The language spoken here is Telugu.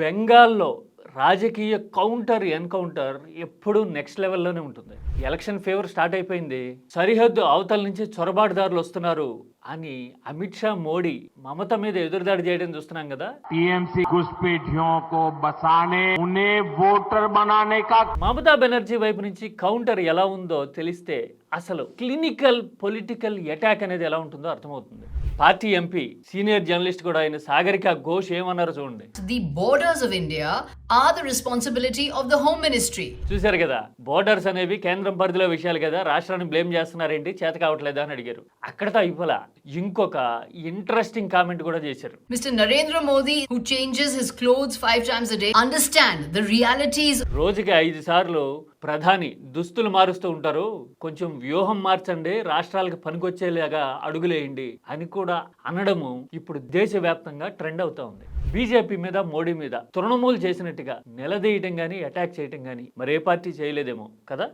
బెంగాల్లో రాజకీయ ఎన్కౌంటర్ ఎప్పుడూ నెక్స్ట్ లెవెల్లోనే ఉంటుంది. ఎలక్షన్ ఫేవర్ స్టార్ట్ అయిపోయింది. సరిహద్దు అవతల నుంచి చొరబాటుదారులు వస్తున్నారు అని అమిత్ షా, మోడీ మమత మీద ఎదురుదాడి చేయడం చూస్తున్నాం కదా. टीएमसी घुसपैठियों को बसाने उन्हें वोटर बनाने का మమతా బెనర్జీ వైపు నుంచి కౌంటర్ ఎలా ఉందో తెలిస్తే అసలు క్లినికల్ పొలిటికల్ అటాక్ అనేది ఎలా ఉంటుందో అర్థమవుతుంది. పార్టీ ఎంపీ సీనియర్ జర్నలిస్ట్ కూడా అయిన సాగరిక ఘోష్ ఏమన్నారో చూడండి. The borders of India are the responsibility of the Home Ministry. చూశారు కదా, బోర్డర్స్ అనేవి కేంద్రం పరిధిలో విషయాలు కదా, రాష్ట్రాన్ని బ్లేమ్ చేస్తున్నారేంటి, చేత కావట్లేదా అని అడిగారు. అక్కడతో అయిపోలా, ఇంకొక ఇంట్రెస్టింగ్ కామెంట్ కూడా చేశారు. Mr. Narendra Modi, who changes his clothes 5 times a day, understand the realities. రోజుకి 5 సార్లు ప్రధాని దుస్తులు మారుస్తూ ఉంటారు, కొంచెం వ్యూహం మార్చండి, రాష్ట్రాలకు పనికొచ్చేలాగా అడుగులేయండి అని కూడా అనడము ఇప్పుడు దేశవ్యాప్తంగా ట్రెండ్ అవుతా ఉంది. బీజేపీ మీద, మోడీ మీద తృణమూలు చేసినట్టుగా నిలదీయటం గానీ, అటాక్ చేయటం గానీ మరే పార్టీ చేయలేదేమో కదా.